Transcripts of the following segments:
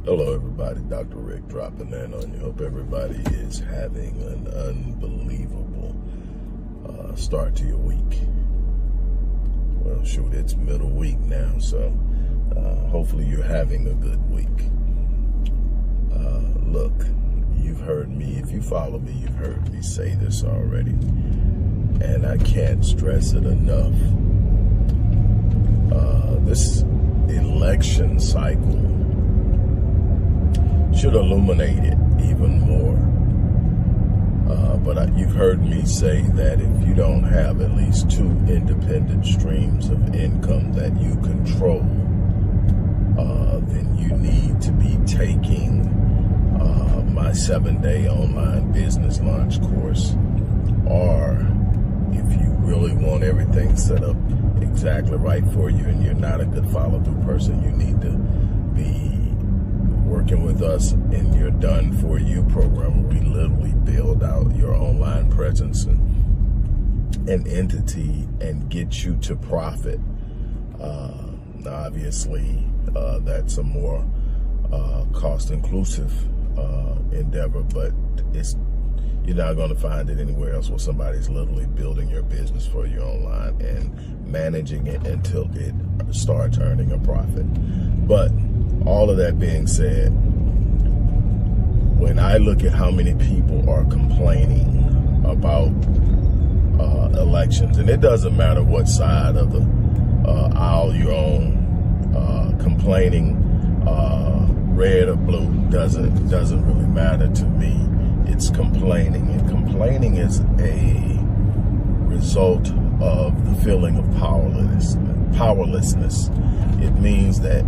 Hello everybody, Dr. Rick dropping in on you. Hope everybody is having an unbelievable start to your week. Well, shoot, it's middle week now, so hopefully you're having a good week. Look, you've heard me, if you follow me, you've heard me say this already, and I can't stress it enough. This election cycle should illuminate it even more. But you've heard me say that if you don't have at least two independent streams of income that you control, then you need to be taking my 7-day online business launch course. Or if you really want everything set up exactly right for you and you're not a good follow-through person, you need to be working with us in your Done For You program, where we literally build out your online presence and an entity and get you to profit. Now, obviously, that's a more cost-inclusive endeavor, but you're not going to find it anywhere else where somebody's literally building your business for you online and managing it until it starts earning a profit. But all of that being said, when I look at how many people are complaining about elections, and it doesn't matter what side of the aisle you're on, complaining, red or blue, doesn't really matter to me. It's complaining, and complaining is a result of the feeling of powerlessness. It means that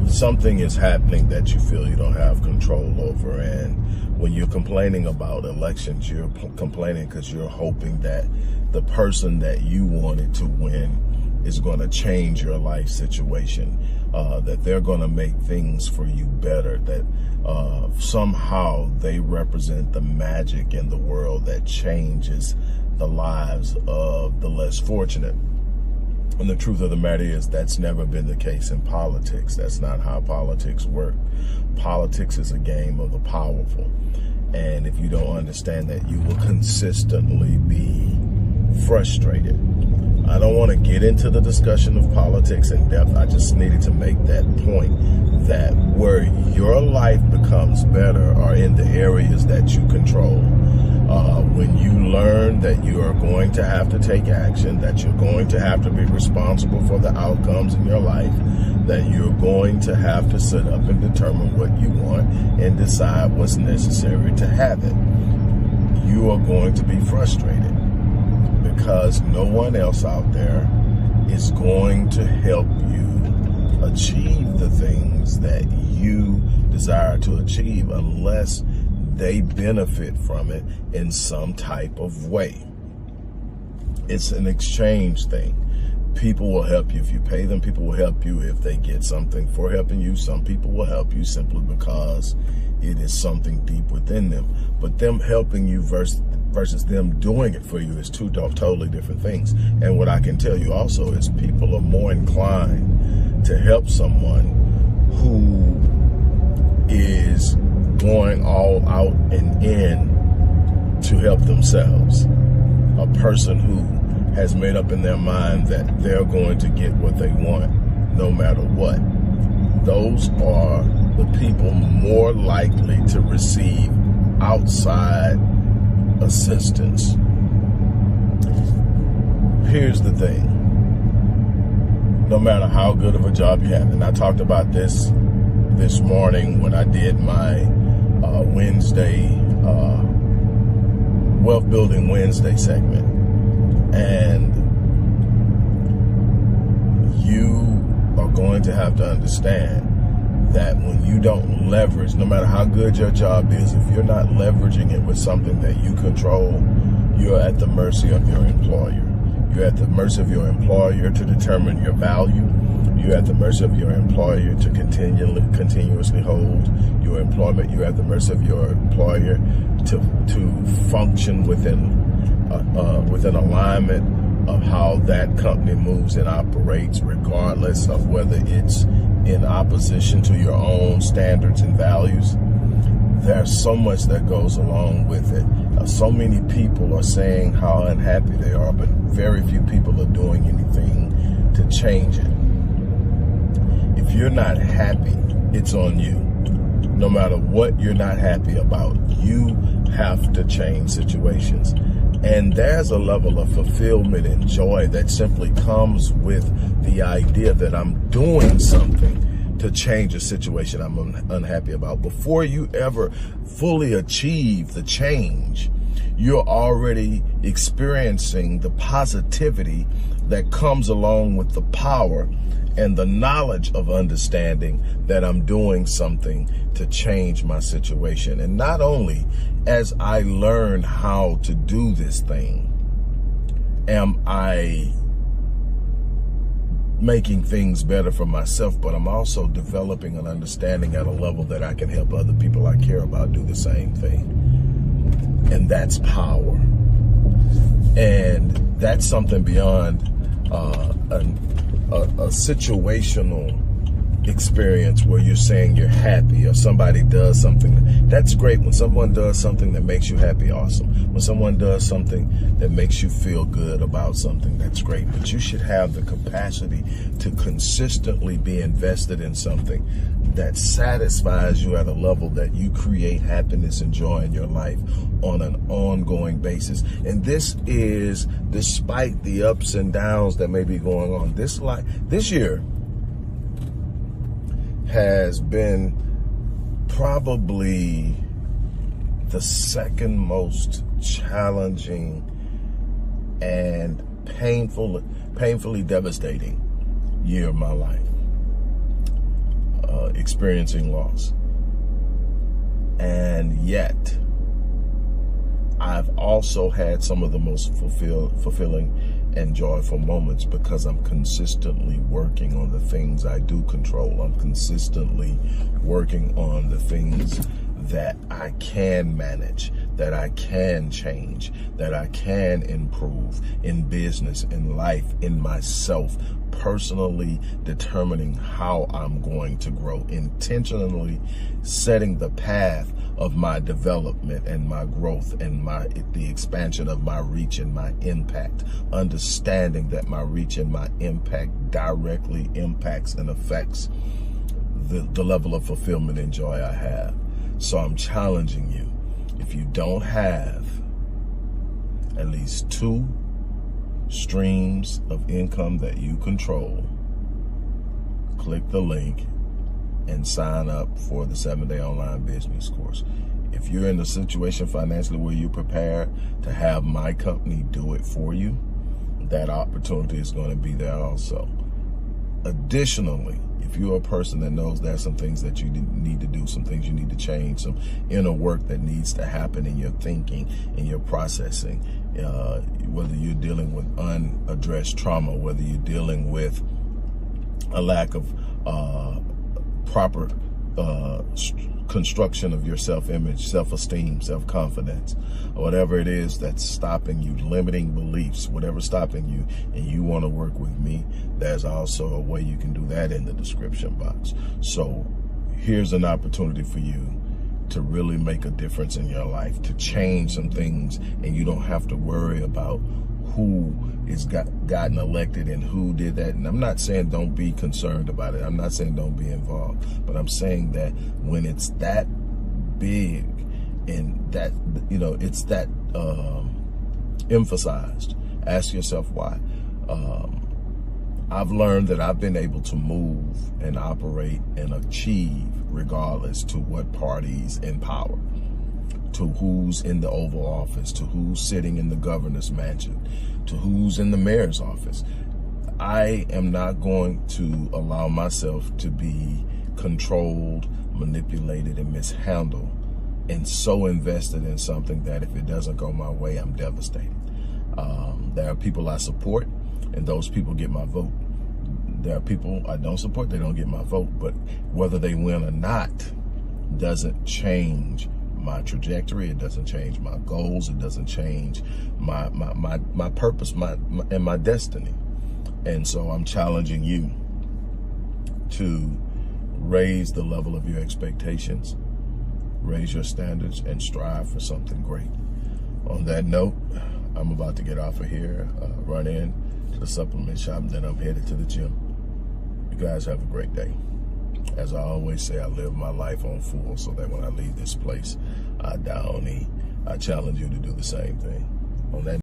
something is happening that you feel you don't have control over. And when you're complaining about elections, you're complaining because you're hoping that the person that you wanted to win is going to change your life situation, that they're going to make things for you better, that somehow they represent the magic in the world that changes the lives of the less fortunate. And the truth of the matter is, that's never been the case in politics. That's not how politics work. Politics is a game of the powerful. And if you don't understand that, you will consistently be frustrated. I don't want to get into the discussion of politics in depth. I just needed to make that point, that where your life becomes better are in the areas that you control. When you learn that you are going to have to take action, that you're going to have to be responsible for the outcomes in your life, that you're going to have to sit up and determine what you want and decide what's necessary to have it, you are going to be frustrated, because no one else out there is going to help you achieve the things that you desire to achieve unless they benefit from it in some type of way. It's an exchange thing. People will help you if you pay them. People will help you if they get something for helping you. Some people will help you simply because it is something deep within them. But them helping you versus them doing it for you is two totally different things. And what I can tell you also is people are more inclined to help someone who is going all out and in to help themselves. A person who has made up in their mind that they're going to get what they want no matter what. Those are the people more likely to receive outside assistance. Here's the thing. No matter how good of a job you have, and I talked about this morning when I did my Wednesday, Wealth Building Wednesday segment, and you are going to have to understand that when you don't leverage, no matter how good your job is, if you're not leveraging it with something that you control, you're at the mercy of your employer. You're at the mercy of your employer to determine your value. You're at the mercy of your employer to continuously hold your employment. You're at the mercy of your employer to function within alignment of how that company moves and operates, regardless of whether it's in opposition to your own standards and values, there's so much that goes along with it. So many people are saying how unhappy they are, but very few people are doing anything to change it. If you're not happy, it's on you. No matter what you're not happy about, you have to change situations. And there's a level of fulfillment and joy that simply comes with the idea that I'm doing something to change a situation I'm unhappy about. Before you ever fully achieve the change, you're already experiencing the positivity that comes along with the power and the knowledge of understanding that I'm doing something to change my situation. And not only as I learn how to do this thing, am I making things better for myself, but I'm also developing an understanding at a level that I can help other people I care about do the same thing. And that's power. And that's something beyond a situational experience where you're saying you're happy or somebody does something. That's great. When someone does something that makes you happy, awesome. When someone does something that makes you feel good about something, that's great. But you should have the capacity to consistently be invested in something that satisfies you at a level that you create happiness and joy in your life on an ongoing basis. And this is despite the ups and downs that may be going on. This year has been probably the second most challenging and painfully devastating year of my life, experiencing loss. And yet, I've also had some of the most fulfilling and joyful moments because I'm consistently working on the things I do control. I'm consistently working on the things that I can manage, that I can change, that I can improve in business, in life, in myself, personally determining how I'm going to grow, intentionally setting the path of my development and my growth and the expansion of my reach and my impact, understanding that my reach and my impact directly impacts and affects the level of fulfillment and joy I have. So I'm challenging you, if you don't have at least 2 streams of income that you control, click the link and sign up for the 7-day online business course. If you're in a situation financially where you're prepared to have my company do it for you, that opportunity is going to be there also. Additionally, if you're a person that knows there's some things that you need to do, some things you need to change, some inner work that needs to happen in your thinking, in your processing, whether you're dealing with unaddressed trauma, whether you're dealing with a lack of proper construction of your self-image, self-esteem, self-confidence, or whatever it is that's stopping you, limiting beliefs, whatever's stopping you, and you want to work with me, there's also a way you can do that in the description box. So here's an opportunity for you to really make a difference in your life, to change some things, and you don't have to worry about who is gotten elected and who did that. And I'm not saying don't be concerned about it. I'm not saying don't be involved, but I'm saying that when it's that big and that, it's that emphasized, ask yourself why. I've learned that I've been able to move and operate and achieve regardless to what party's in power, to who's in the Oval Office, to who's sitting in the governor's mansion, to who's in the mayor's office. I am not going to allow myself to be controlled, manipulated, and mishandled, and so invested in something that if it doesn't go my way, I'm devastated. There are people I support, and those people get my vote. There are people I don't support, they don't get my vote. But whether they win or not doesn't change my trajectory. It doesn't change my goals. It doesn't change my purpose, and my destiny. And so I'm challenging you to raise the level of your expectations, raise your standards, and strive for something great. On that note, I'm about to get off of here, run in to the supplement shop, and then I'm headed to the gym. You guys have a great day. As I always say, I live my life on full so that when I leave this place, I don't eat. I challenge you to do the same thing. On that